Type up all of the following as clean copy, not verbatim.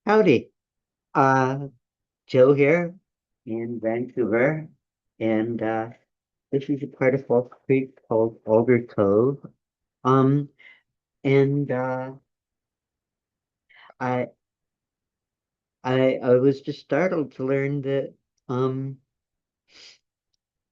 Howdy. Uh, Joe here in Vancouver, and this is a part of Wolf Creek called Alder Cove. Um, and I I was just startled to learn that um,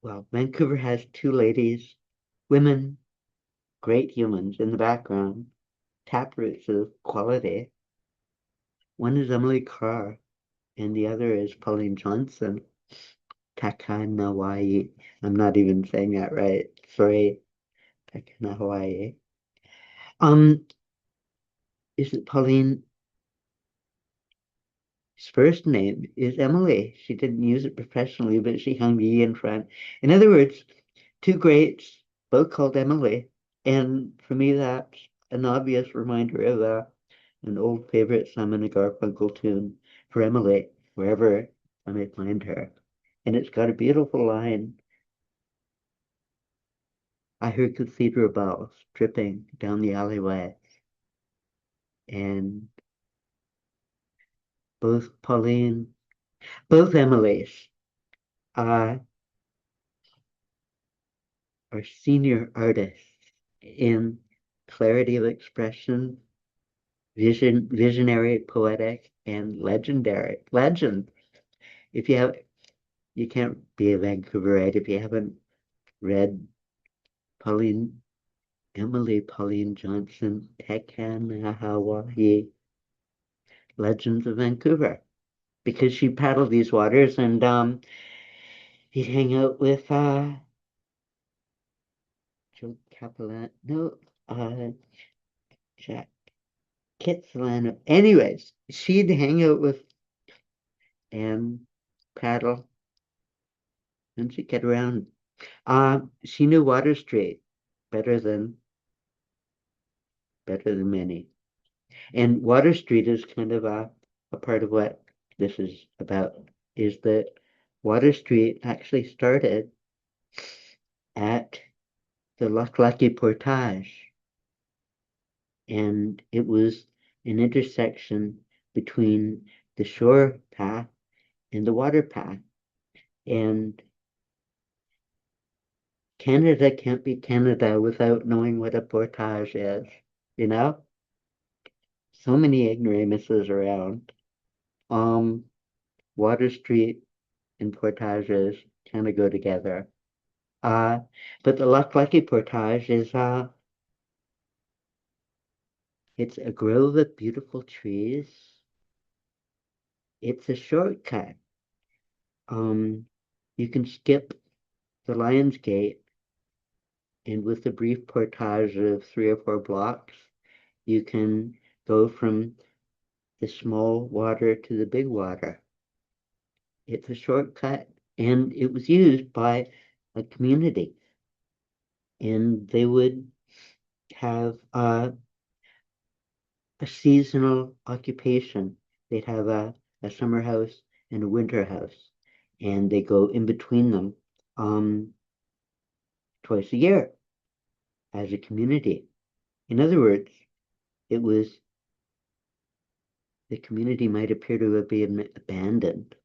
Vancouver has two ladies, women, great humans in the background, taproots of quality. One is Emily Carr, and the other is Pauline Johnson. Takanawai. I'm not even saying that right. Sorry. Takana Hawaii. Um, is it Pauline's first name is Emily. She didn't use it professionally, but she hung the E in front. In other words, two greats, both called Emily. And for me, that's an obvious reminder of an old favorite Simon and Garfunkel tune for Emily, wherever I may find her. And it's got a beautiful line. I heard cathedral bells dripping down the alleyway, and both Pauline, both Emily's uh, are senior artists in clarity of expression, visionary, poetic, and legendary. Legend. If you have, you can't be a Vancouverite if you haven't read Pauline, Emily Pauline Johnson, Tekan Hawaii, Legends of Vancouver, because she paddled these waters and he'd hang out with Joe Capelan, no, Jack Kitsilano. Anyways, she'd hang out with and paddle and she'd get around. She knew Water Street better than better than many. And Water Street is kind of a part of what this is about, is that Water Street actually started at the Loch Lucky Portage, and it was an intersection between the shore path and the water path. And Canada can't be Canada without knowing what a portage is, you know? So many ignoramuses around. Um, Water Street and portages kind of go together. Uh, but the Loch Lucky Portage is it's a grove of beautiful trees. It's a shortcut. Um, you can skip the Lion's Gate, and with a brief portage of 3 or 4 blocks, you can go from the small water to the big water. It's a shortcut, and it was used by a community, and they would have a seasonal occupation. They'd have a summer house and a winter house, and they go in between them twice a year as a community. In other words, it was the community might appear to have been abandoned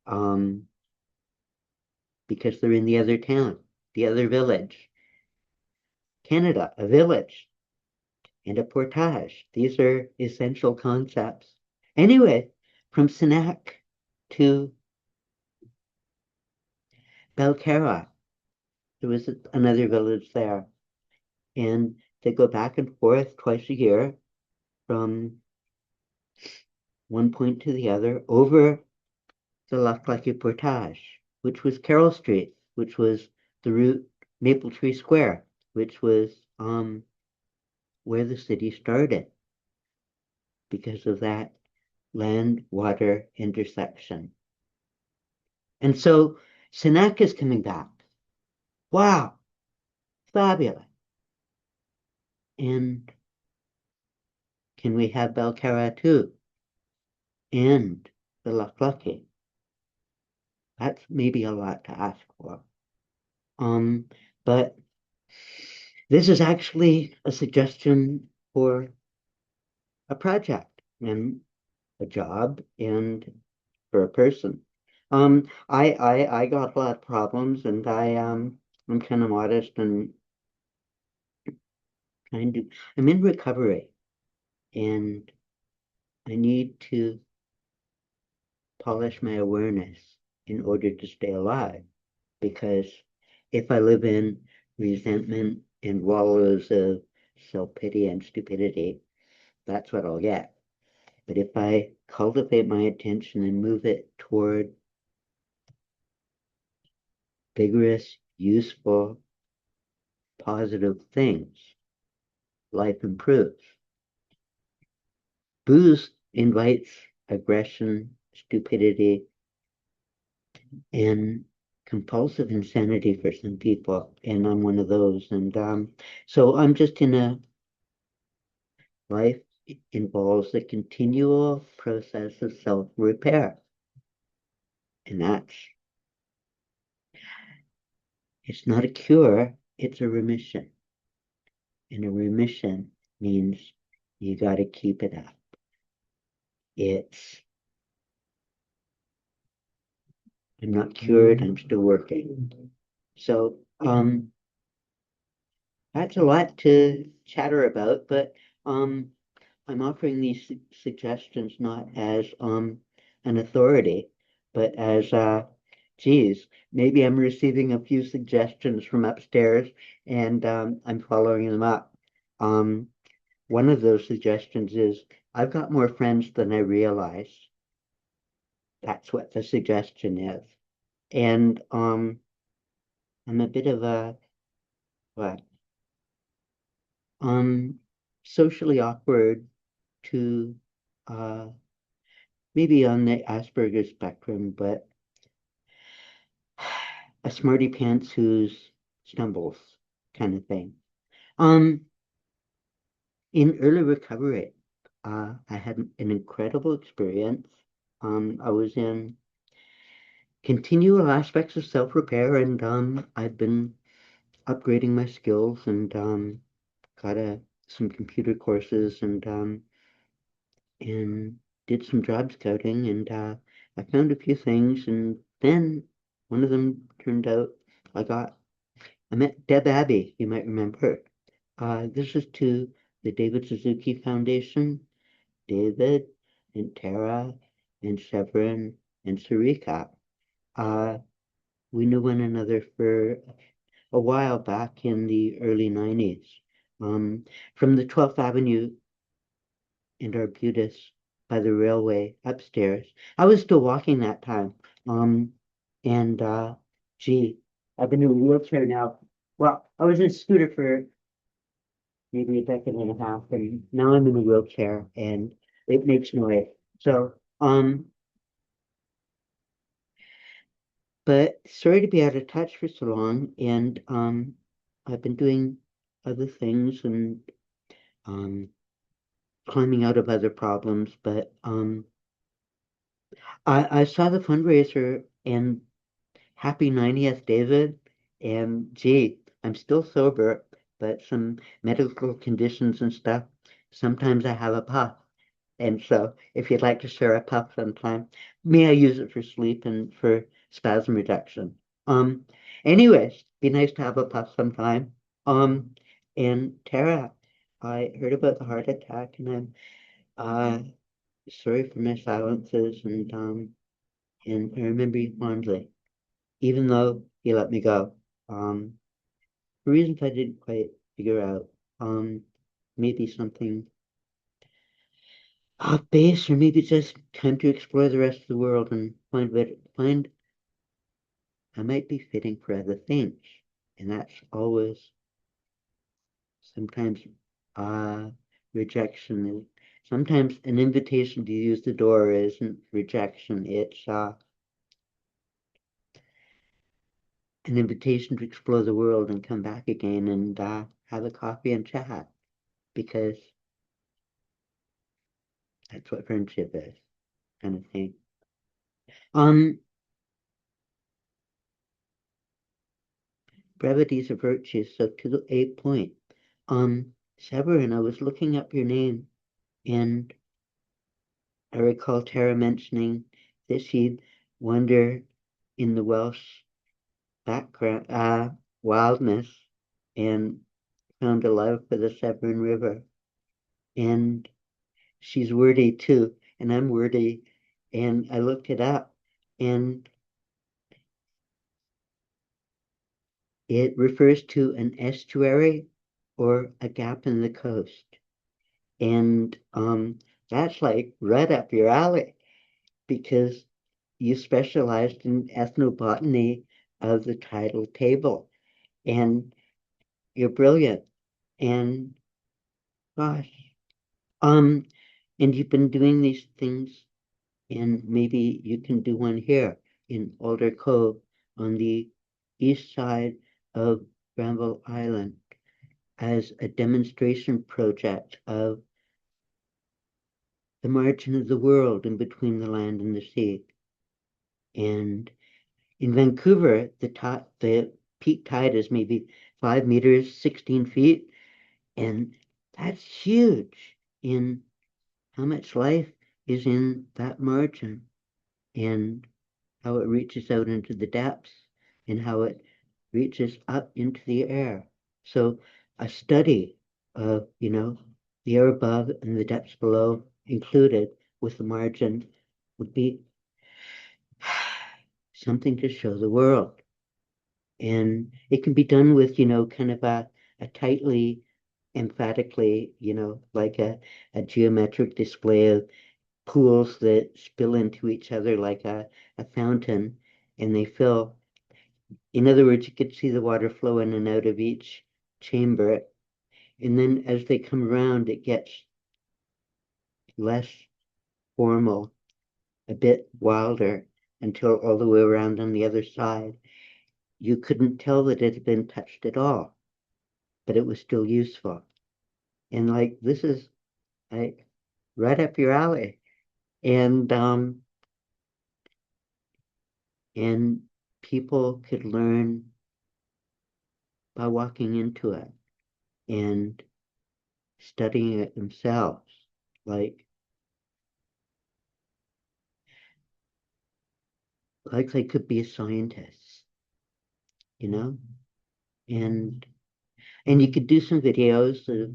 um, because they're in the other town, the other village. Canada, a village, and a portage. These are essential concepts. Anyway, from Sinac to Belcarra, there was another village there, and they go back and forth twice a year from one point to the other over the Loch Lucky Portage, which was Carroll Street, which was the route Maple Tree Square, which was where the city started because of that land water intersection. And so Senac is coming back. Wow, fabulous. And can we have Belcarra too? And the Loch Lucky? That's maybe a lot to ask for. Um, but this is actually a suggestion for a project. And a job and for a person. I got a lot of problems, and I'm kind of modest and kind of I'm in recovery, and I need to polish my awareness in order to stay alive. Because if I live in resentment and wallows of self-pity and stupidity, that's what I'll get. But if I cultivate my attention and move it toward vigorous, useful, positive things, life improves. Booze invites aggression, stupidity, and compulsive insanity for some people, and I'm one of those. And so I'm just in a life involves a continual process of self-repair, and it's not a cure, it's a remission. And a remission means you got to keep it up. It's I'm not cured, I'm still working. So that's a lot to chatter about, but um I'm offering these suggestions not as an authority, but as geez, maybe I'm receiving a few suggestions from upstairs, and I'm following them up. Um, One of those suggestions is I've got more friends than I realize. That's what the suggestion is. And I'm a bit of a what? Um Socially awkward to uh maybe on the Asperger's spectrum, but a smarty pants who stumbles kind of thing. Um in early recovery, I had an incredible experience. I was in continual aspects of self-repair, and I've been upgrading my skills, and got some computer courses, and did some job scouting, and I found a few things, and then one of them turned out I met Deb Abbey, you might remember. This is to the David Suzuki Foundation, David and Tara and Severin and Sarika. Uh, we knew one another for a while back in the early 90s. Um, from the 12th Avenue and Arbutus by the railway upstairs. I was still walking that time. Um, and gee, I've been in a wheelchair now. Well, I was in a scooter for maybe a decade and a half, and now I'm in a wheelchair and it makes noise. So, but sorry to be out of touch for so long, and I've been doing other things and um climbing out of other problems, but I saw the fundraiser and happy 90th, David. And gee, I'm still sober, but some medical conditions and stuff, sometimes I have a puff. And so if you'd like to share a puff sometime, may I use it for sleep and for spasm reduction. Um, Anyways, be nice to have a puff sometime. Um, and Tara, I heard about the heart attack, and I'm uh sorry for my silences, and I remember you fondly, even though he let me go. For reasons I didn't quite figure out. Um, Maybe something off base, or maybe just time to explore the rest of the world and find I might be fitting for other things. And that's always sometimes uh rejection. Sometimes an invitation to use the door isn't rejection, it's an invitation to explore the world and come back again and have a coffee and chat, because that's what friendship is, kind of thing. Um, Brevity is a virtue, so to the a point. Severin, I was looking up your name, and I recall Tara mentioning that she'd wander in the Welsh background, wildness and found a love for the Severn River. And she's wordy too, and I'm wordy. And I looked it up, and it refers to an estuary or a gap in the coast. And that's like right up your alley because you specialized in ethnobotany of the tidal table. And you're brilliant. And gosh, um, and you've been doing these things, and maybe you can do one here in Alder Cove on the east side of Granville Island as a demonstration project of the margin of the world in between the land and the sea. And in Vancouver, the peak tide is maybe 5 meters, 16 feet, and that's huge in how much life is in that margin and how it reaches out into the depths and how it reaches up into the air. So a study of, the air above and the depths below included with the margin would be something to show the world. And it can be done with, kind of a tightly, emphatically, like a geometric display of pools that spill into each other like a fountain and they fill. In other words, you could see the water flow in and out of each chamber. And then as they come around, it gets less formal, a bit wilder until all the way around on the other side. You couldn't tell that it had been touched at all, but it was still useful. And like, this is like right up your alley. And people could learn by walking into it and studying it themselves. Like, like they could be a scientist, you know? And and you could do some videos of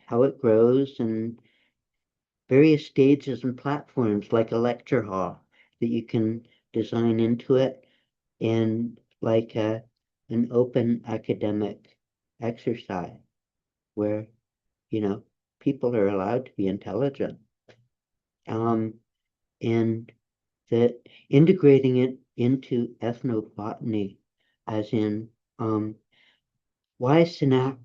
how it grows and various stages and platforms like a lecture hall that you can design into it and like an open academic exercise where, you know, people are allowed to be intelligent. Um, and that integrating it into ethnobotany, as in why Sinak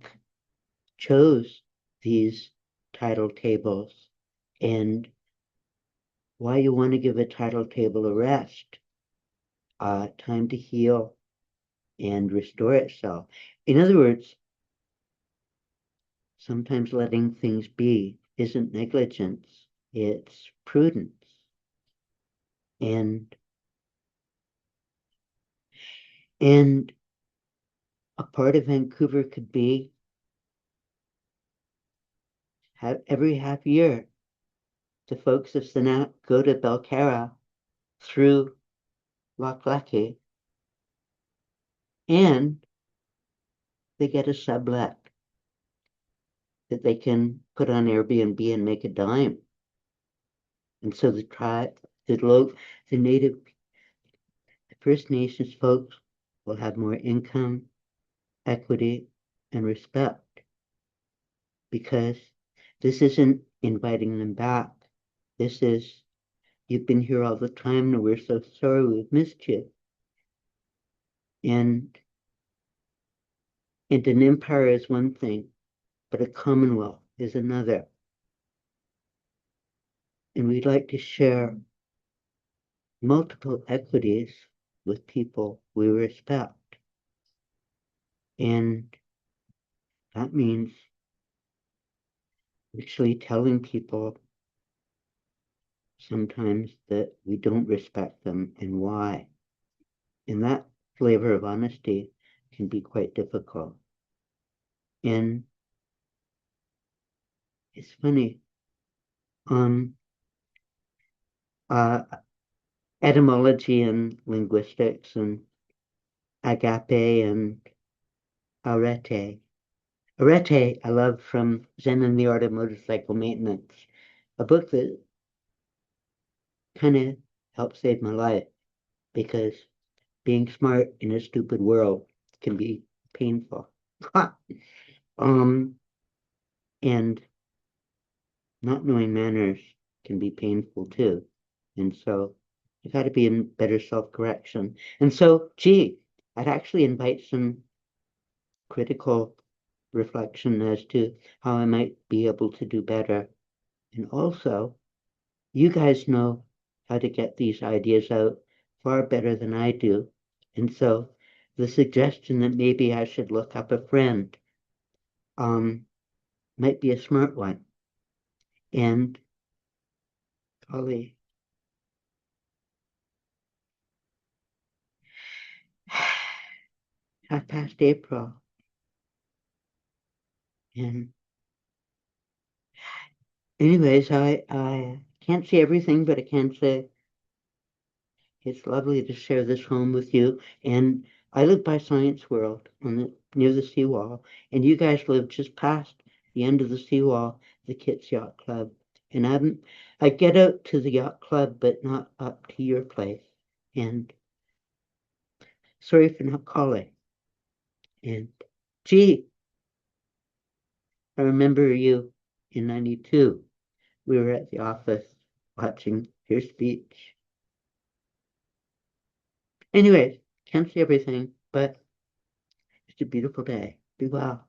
chose these tidal tables and why you want to give a tidal table a rest, time to heal and restore itself. In other words, sometimes letting things be isn't negligence, it's prudence. And and a part of Vancouver could be every half year the folks of Senat go to Belcarra through Loch Lecky and they get a sublet that they can put on Airbnb and make a dime. And so the tribe, the native, the First Nations folks will have more income, equity, and respect because this isn't inviting them back. This is, you've been here all the time and we're so sorry we've missed you. And, and an empire is one thing, but a commonwealth is another. And we'd like to share multiple equities with people we respect. And that means actually telling people sometimes that we don't respect them and why. And that flavor of honesty can be quite difficult. And it's funny, um, uh, etymology and linguistics and agape and arete. Arete, I love from Zen and the Art of Motorcycle Maintenance, a book that kind of helped save my life because being smart in a stupid world can be painful. um, and not knowing manners can be painful too. And so you got to be in better self-correction. And so, gee, I'd actually invite some critical reflection as to how I might be able to do better. And also, you guys know how to get these ideas out far better than I do. And so the suggestion that maybe I should look up a friend um, might be a smart one. And golly, 1/2 past April. And anyways, I can't say everything, but I can say it's lovely to share this home with you. And I live by Science World near the seawall, and you guys live just past the end of the seawall, the Kids Yacht Club. And I get out to the yacht club, but not up to your place. And sorry for not calling. And gee, I remember you in '92. We were at the office watching your speech. Anyways, can't see everything, but it's a beautiful day. Be well.